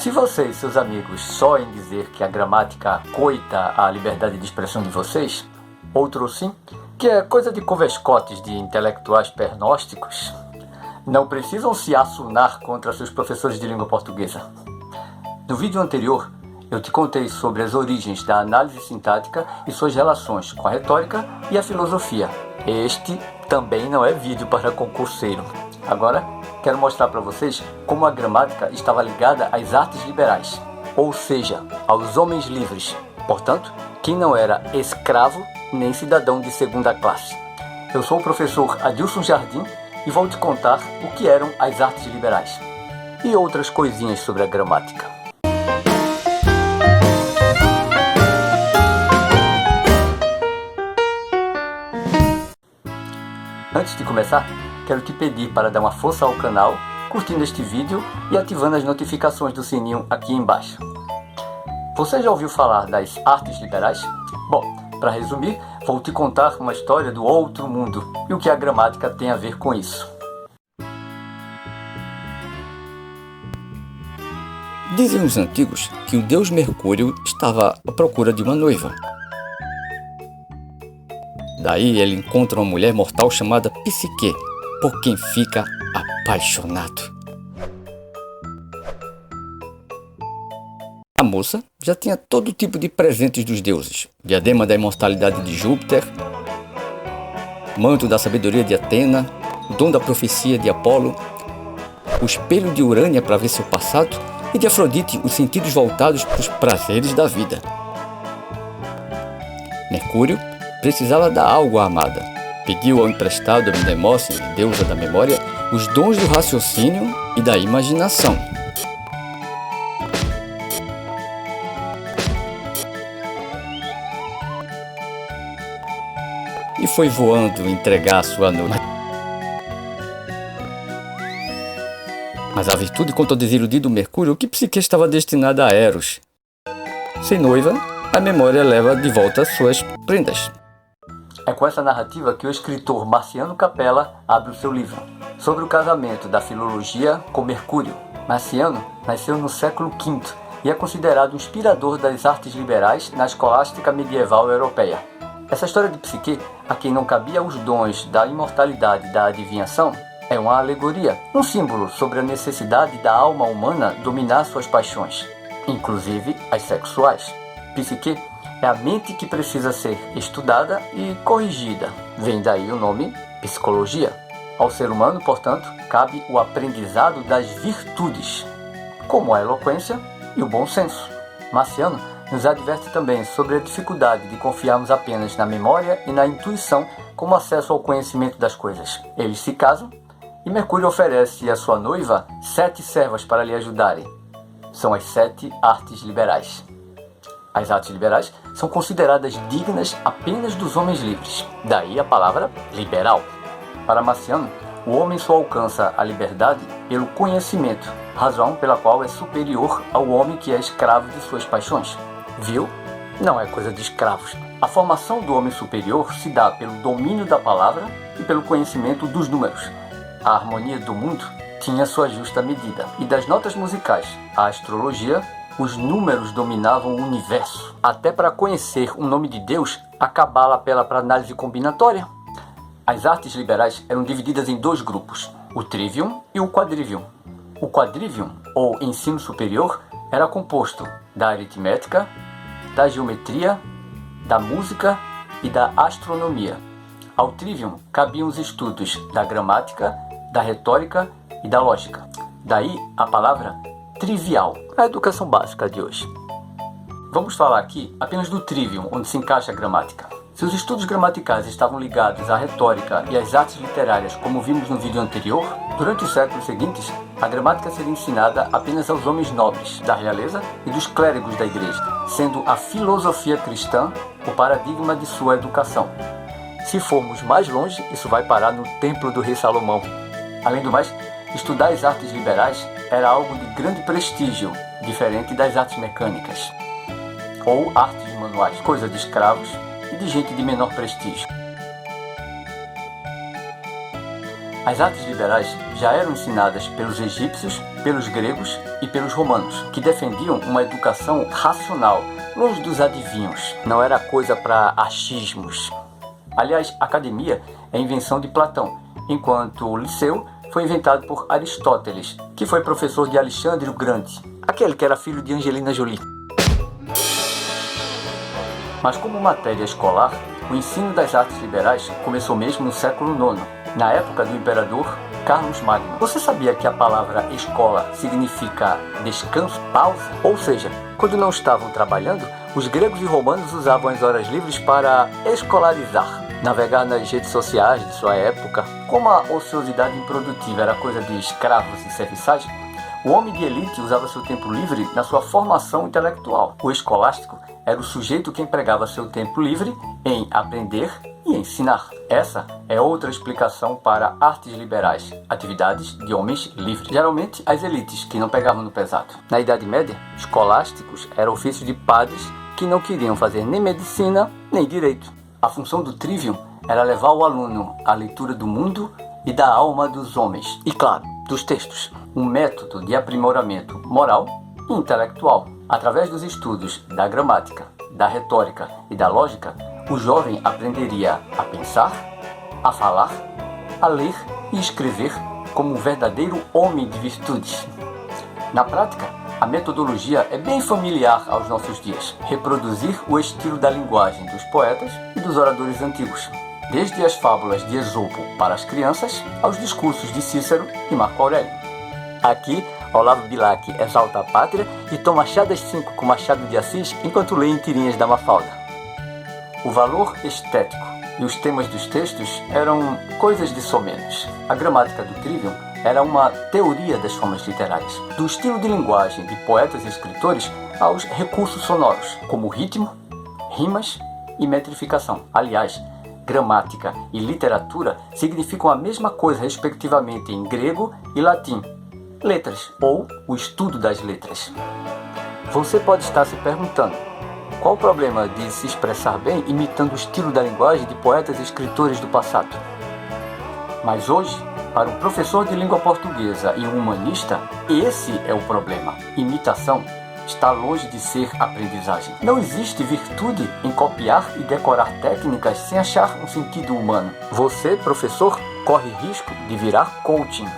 Se você e seus amigos só em dizer que a gramática acoita a liberdade de expressão de vocês, outros sim, que é coisa de converscotes de intelectuais pernósticos, não precisam se assunar contra seus professores de língua portuguesa. No vídeo anterior, eu te contei sobre as origens da análise sintática e suas relações com a retórica e a filosofia. Este também não é vídeo para concurseiro. Agora, quero mostrar para vocês como a gramática estava ligada às artes liberais, ou seja, aos homens livres, portanto, quem não era escravo nem cidadão de segunda classe. Eu sou o professor Adilson Jardim e vou te contar o que eram as artes liberais e outras coisinhas sobre a gramática. Antes de começar, quero te pedir para dar uma força ao canal, curtindo este vídeo e ativando as notificações do sininho aqui embaixo. Você já ouviu falar das artes liberais? Bom, para resumir, vou te contar uma história do outro mundo e o que a gramática tem a ver com isso. Dizem os antigos que o deus Mercúrio estava à procura de uma noiva. Daí ele encontra uma mulher mortal chamada Psique, por quem fica apaixonado. A moça já tinha todo tipo de presentes dos deuses: diadema da imortalidade de Júpiter, manto da sabedoria de Atena, o dom da profecia de Apolo, o espelho de Urânia para ver seu passado e de Afrodite os sentidos voltados para os prazeres da vida. Mercúrio precisava dar algo à amada. Pediu ao emprestado a Mnemosyne, deusa da memória, os dons do raciocínio e da imaginação. E foi voando entregar a sua noiva. Mas a virtude contra o desiludido Mercúrio, que Psique estava destinada a Eros. Sem noiva, a memória leva de volta suas prendas. É com essa narrativa que o escritor Marciano Capella abre o seu livro, sobre o casamento da filologia com Mercúrio. Marciano nasceu no século V e é considerado o inspirador das artes liberais na escolástica medieval europeia. Essa história de Psique, a quem não cabia os dons da imortalidade e da adivinhação, é uma alegoria, um símbolo sobre a necessidade da alma humana dominar suas paixões, inclusive as sexuais. Psique é a mente que precisa ser estudada e corrigida. Vem daí o nome psicologia. Ao ser humano, portanto, cabe o aprendizado das virtudes, como a eloquência e o bom senso. Marciano nos adverte também sobre a dificuldade de confiarmos apenas na memória e na intuição como acesso ao conhecimento das coisas. Eles se casam e Mercúrio oferece à sua noiva 7 servas para lhe ajudarem. São as 7 artes liberais. As artes liberais são consideradas dignas apenas dos homens livres, daí a palavra liberal. Para Marciano, o homem só alcança a liberdade pelo conhecimento, razão pela qual é superior ao homem que é escravo de suas paixões. Viu? Não é coisa de escravos. A formação do homem superior se dá pelo domínio da palavra e pelo conhecimento dos números. A harmonia do mundo tinha sua justa medida, e das notas musicais à astrologia, os números dominavam o universo. Até para conhecer o nome de Deus, a cabala apela para análise combinatória. As artes liberais eram divididas em 2 grupos, o trivium e o quadrivium. O quadrivium, ou ensino superior, era composto da aritmética, da geometria, da música e da astronomia. Ao trivium cabiam os estudos da gramática, da retórica e da lógica. Daí a palavra trivial, a educação básica de hoje. Vamos falar aqui apenas do trivium, onde se encaixa a gramática. Se os estudos gramaticais estavam ligados à retórica e às artes literárias, como vimos no vídeo anterior, durante os séculos seguintes, a gramática seria ensinada apenas aos homens nobres, da realeza e dos clérigos da igreja, sendo a filosofia cristã o paradigma de sua educação. Se formos mais longe, isso vai parar no templo do rei Salomão. Além do mais, estudar as artes liberais era algo de grande prestígio, diferente das artes mecânicas, ou artes manuais, coisa de escravos e de gente de menor prestígio. As artes liberais já eram ensinadas pelos egípcios, pelos gregos e pelos romanos, que defendiam uma educação racional, longe dos adivinhos. Não era coisa para achismos. Aliás, a academia é invenção de Platão, enquanto o liceu foi inventado por Aristóteles, que foi professor de Alexandre o Grande, aquele que era filho de Angelina Jolie. Mas como matéria escolar, o ensino das artes liberais começou mesmo no século IX, na época do imperador Carlos Magno. Você sabia que a palavra escola significa descanso, pausa? Ou seja, quando não estavam trabalhando, os gregos e romanos usavam as horas livres para escolarizar, navegar nas redes sociais de sua época. Como a ociosidade improdutiva era coisa de escravos e serviçais, o homem de elite usava seu tempo livre na sua formação intelectual. O escolástico era o sujeito que empregava seu tempo livre em aprender e ensinar. Essa é outra explicação para artes liberais, atividades de homens livres. Geralmente as elites que não pegavam no pesado. Na Idade Média, escolásticos eram ofícios de padres que não queriam fazer nem medicina nem direito. A função do trivium era levar o aluno à leitura do mundo e da alma dos homens. E claro, dos textos. Um método de aprimoramento moral e intelectual. Através dos estudos da gramática, da retórica e da lógica, o jovem aprenderia a pensar, a falar, a ler e escrever como um verdadeiro homem de virtudes. Na prática, a metodologia é bem familiar aos nossos dias. Reproduzir o estilo da linguagem dos poetas e dos oradores antigos, desde as fábulas de Esopo para as crianças, aos discursos de Cícero e Marco Aurélio. Aqui, Olavo Bilac exalta a pátria e toma chá das 5 com Machado de Assis enquanto lê em tirinhas da Mafalda. O valor estético e os temas dos textos eram coisas de somenos. A gramática do trivium era uma teoria das formas literárias, do estilo de linguagem de poetas e escritores aos recursos sonoros, como ritmo, rimas e metrificação. Aliás, gramática e literatura significam a mesma coisa respectivamente em grego e latim. Letras, ou o estudo das letras. Você pode estar se perguntando, qual o problema de se expressar bem imitando o estilo da linguagem de poetas e escritores do passado? Mas hoje, para um professor de língua portuguesa e um humanista, esse é o problema. Imitação está longe de ser aprendizagem. Não existe virtude em copiar e decorar técnicas sem achar um sentido humano. Você, professor, corre risco de virar coaching.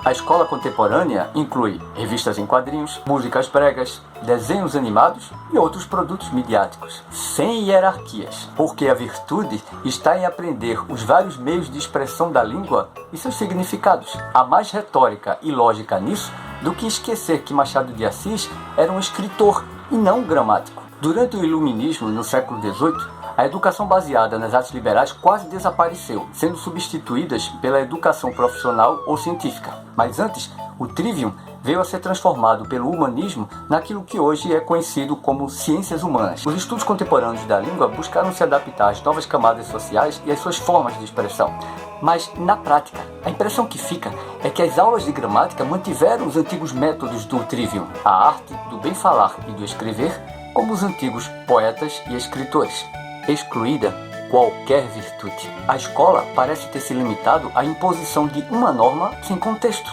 A escola contemporânea inclui revistas em quadrinhos, músicas bregas, desenhos animados e outros produtos midiáticos, sem hierarquias, porque a virtude está em aprender os vários meios de expressão da língua e seus significados. Há mais retórica e lógica nisso do que esquecer que Machado de Assis era um escritor e não um gramático. Durante o Iluminismo, no século XVIII, a educação baseada nas artes liberais quase desapareceu, sendo substituídas pela educação profissional ou científica. Mas antes, o trivium veio a ser transformado pelo humanismo naquilo que hoje é conhecido como ciências humanas. Os estudos contemporâneos da língua buscaram se adaptar às novas camadas sociais e às suas formas de expressão. Mas, na prática, a impressão que fica é que as aulas de gramática mantiveram os antigos métodos do trivium, a arte do bem falar e do escrever, como os antigos poetas e escritores. Excluída qualquer virtude. A escola parece ter se limitado à imposição de uma norma sem contexto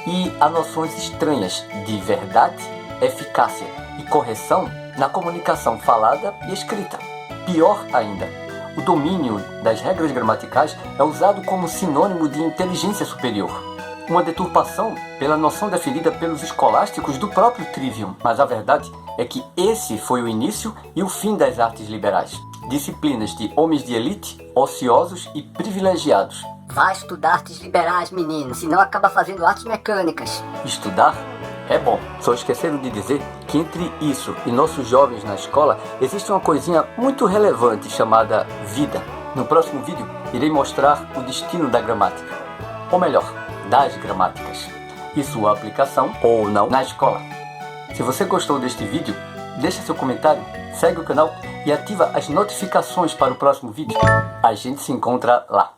e a noções estranhas de verdade, eficácia e correção na comunicação falada e escrita. Pior ainda, o domínio das regras gramaticais é usado como sinônimo de inteligência superior, uma deturpação pela noção definida pelos escolásticos do próprio trivium. Mas a verdade é que esse foi o início e o fim das artes liberais. Disciplinas de homens de elite, ociosos e privilegiados. Vai estudar artes liberais, menino, senão acaba fazendo artes mecânicas. Estudar é bom. Só esqueceram de dizer que entre isso e nossos jovens na escola existe uma coisinha muito relevante chamada vida. No próximo vídeo irei mostrar o destino da gramática, ou melhor, das gramáticas, e sua aplicação ou não na escola. Se você gostou deste vídeo, deixa seu comentário, segue o canal e ativa as notificações para o próximo vídeo. A gente se encontra lá.